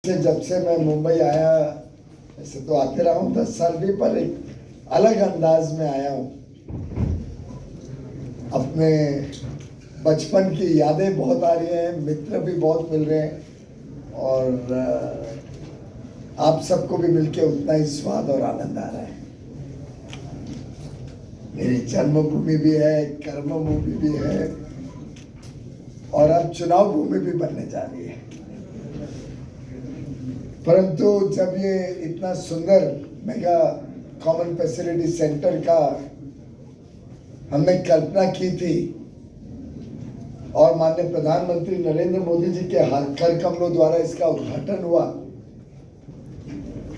से जब से मैं मुंबई आया, ऐसे तो आते रहा हूँ 10 साल भी, पर एक अलग अंदाज में आया हूँ। अपने बचपन की यादें बहुत आ रही हैं, मित्र भी बहुत मिल रहे हैं और आप सबको भी मिलके उतना ही स्वाद और आनंद आ रहा है। मेरी जन्मभूमि भी है, कर्मभूमि भी है और अब चुनाव भूमि भी बनने जा रही है। परंतु जब ये इतना सुंदर मेगा कॉमन फैसिलिटी सेंटर का हमने कल्पना की थी और माननीय प्रधानमंत्री नरेंद्र मोदी जी के कर कमलों द्वारा इसका उद्घाटन हुआ,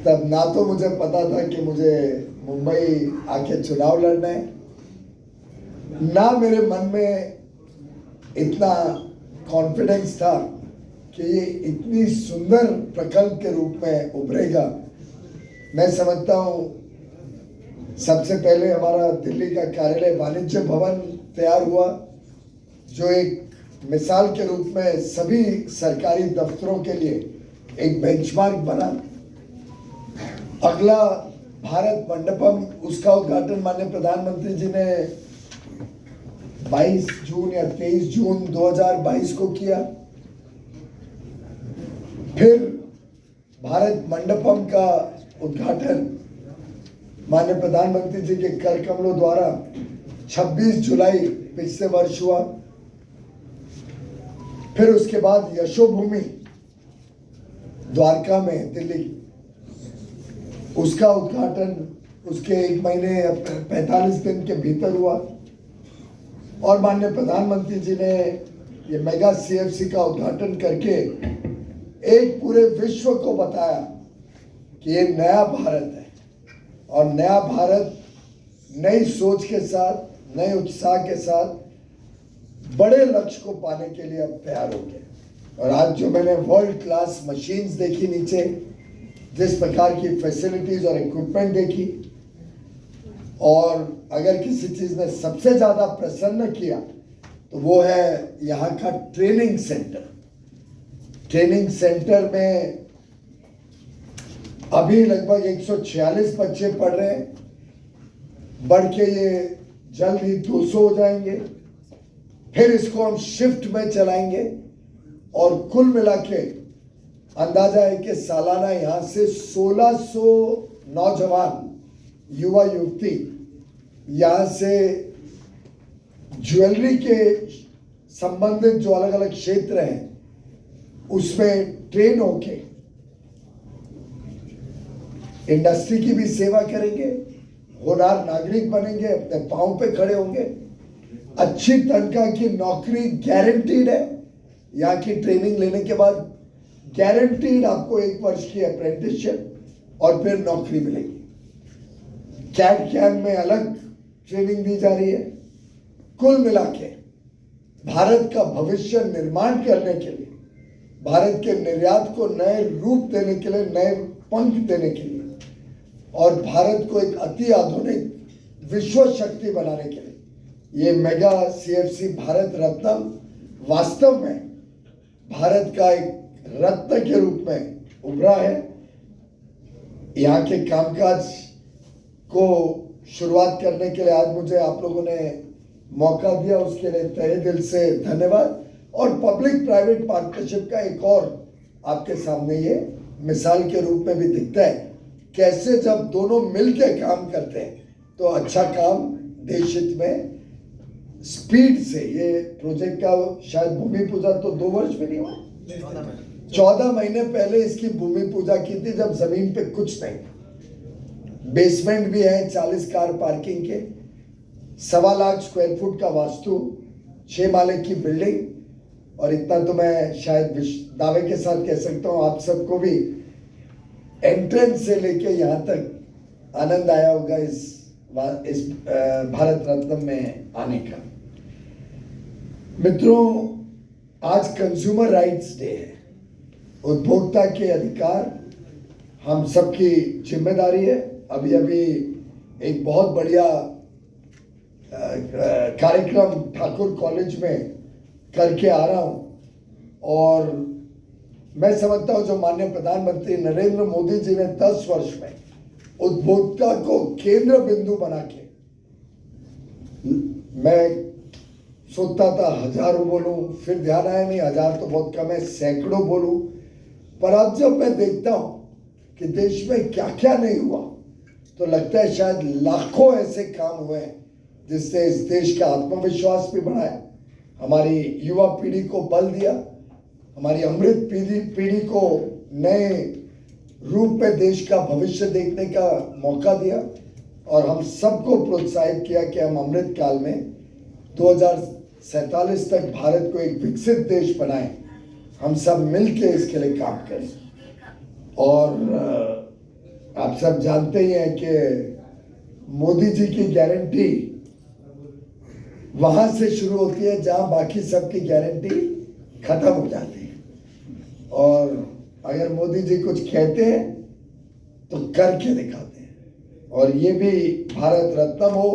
तब ना तो मुझे पता था कि मुझे मुंबई आके चुनाव लड़ना है, ना मेरे मन में इतना कॉन्फिडेंस था कि ये इतनी सुंदर प्रकल्प के रूप में उभरेगा। मैं समझता हूँ सबसे पहले हमारा दिल्ली का कार्यालय वाणिज्य भवन तैयार हुआ, जो एक मिसाल के रूप में सभी सरकारी दफ्तरों के लिए एक बेंचमार्क बना। अगला भारत मंडपम, उसका उद्घाटन माननीय प्रधानमंत्री जी ने 22 जून या 23 जून 2022 को किया। फिर भारत मंडपम का उद्घाटन माननीय प्रधानमंत्री जी के कर कमलों द्वारा 26 जुलाई पिछले वर्ष हुआ। फिर उसके बाद यशोभूमि द्वारका में दिल्ली, उसका उद्घाटन उसके 1 महीने 45 दिन के भीतर हुआ और माननीय प्रधानमंत्री जी ने ये मेगा सीएफसी का उद्घाटन करके एक पूरे विश्व को बताया कि ये नया भारत है और नया भारत नई सोच के साथ, नए उत्साह के साथ बड़े लक्ष्य को पाने के लिए अब तैयार हो गए। और आज जो मैंने वर्ल्ड क्लास मशीन्स देखी नीचे, जिस प्रकार की फैसिलिटीज और इक्विपमेंट देखी, और अगर किसी चीज ने सबसे ज्यादा प्रसन्न किया तो वो है यहाँ का ट्रेनिंग सेंटर। ट्रेनिंग सेंटर में अभी लगभग 146 बच्चे पढ़ रहे हैं, बढ़ के ये जल्द ही 200 हो जाएंगे। फिर इसको हम शिफ्ट में चलाएंगे और कुल मिला के अंदाजा है कि सालाना यहाँ से 1600 नौजवान युवा युवती यहाँ से ज्वेलरी के संबंधित जो अलग अलग क्षेत्र हैं उसमें ट्रेन होके इंडस्ट्री की भी सेवा करेंगे, होनहार नागरिक बनेंगे, अपने पांव पे खड़े होंगे, अच्छी तनख्वाह की नौकरी गारंटीड है। यहाँ की ट्रेनिंग लेने के बाद गारंटीड आपको 1 वर्ष की अप्रेंटिसशिप और फिर नौकरी मिलेगी। कैट कैम में अलग ट्रेनिंग दी जा रही है। कुल मिला के भारत का भविष्य निर्माण करने के लिए, भारत के निर्यात को नए रूप देने के लिए, नए पंख देने के लिए और भारत को एक अति आधुनिक विश्व शक्ति बनाने के लिए ये मेगा सीएफसी भारत रत्न वास्तव में भारत का एक रत्न के रूप में उभरा है। यहाँ के कामकाज को शुरुआत करने के लिए आज मुझे आप लोगों ने मौका दिया, उसके लिए तहे दिल से धन्यवाद। और पब्लिक प्राइवेट पार्टनरशिप का एक और आपके सामने ये मिसाल के रूप में भी दिखता है, कैसे जब दोनों मिलकर काम करते हैं तो अच्छा काम देश हित में स्पीड से। ये प्रोजेक्ट का शायद भूमि पूजा तो 2 वर्ष में नहीं हुआ, 14 महीने पहले इसकी भूमि पूजा की थी, जब जमीन पे कुछ नहीं। बेसमेंट भी है, 40 कार पार्किंग के, 1.25 लाख स्क्वायर फुट का वास्तु, 6 माले की बिल्डिंग। और इतना तो मैं शायद दावे के साथ कह सकता हूँ, आप सबको भी एंट्रेंस से लेके यहाँ तक आनंद आया होगा इस भारत रत्न में आने का। मित्रों, आज कंज्यूमर राइट्स डे है। उपभोक्ता के अधिकार हम सबकी जिम्मेदारी है। अभी अभी एक बहुत बढ़िया कार्यक्रम ठाकुर कॉलेज में करके आ रहा हूँ और मैं समझता हूं जो माननीय प्रधानमंत्री नरेंद्र मोदी जी ने 10 वर्ष में उपभोक्ता को केंद्र बिंदु बना के, मैं सोचता था हजारों बोलूं, फिर ध्यान आया नहीं, 1000 तो बहुत कम है, सैकड़ों बोलूं, पर अब जब मैं देखता हूं कि देश में क्या क्या नहीं हुआ, तो लगता है शायद लाखों ऐसे काम हुए हैं जिससे इस देश का आत्मविश्वास भी बढ़ाया, हमारी युवा पीढ़ी को बल दिया, हमारी अमृत पीढ़ी को नए रूप में देश का भविष्य देखने का मौका दिया, और हम सबको प्रोत्साहित किया कि हम अमृत काल में 2047 तक भारत को एक विकसित देश बनाएं। हम सब मिलके इसके लिए काम करें। और आप सब जानते ही हैं कि मोदी जी की गारंटी वहां से शुरू होती है जहां बाकी सबकी गारंटी खत्म हो जाती है, और अगर मोदी जी कुछ कहते हैं तो करके दिखाते हैं। और ये भी भारत रत्न हो,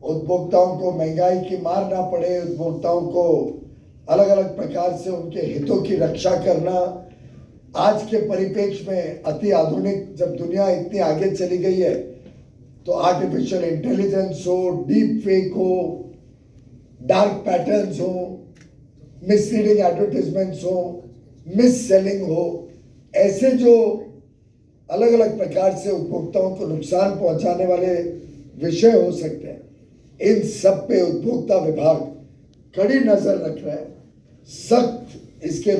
उपभोक्ताओं को महंगाई की मार ना पड़े, उपभोक्ताओं को अलग अलग प्रकार से उनके हितों की रक्षा करना। आज के परिप्रेक्ष्य में अति आधुनिक जब दुनिया इतनी आगे चली गई है, तो आर्टिफिशियल इंटेलिजेंस हो, डीप फेक हो, डार्क पैटर्न्स हो, मिसलीडिंग एडवर्टाइजमेंट्स हो, मिस सेलिंग हो, ऐसे जो अलग अलग प्रकार से उपभोक्ताओं को नुकसान पहुंचाने वाले विषय हो सकते हैं, इन सब पे उपभोक्ता विभाग कड़ी नजर रख रहा है, सख्त इसके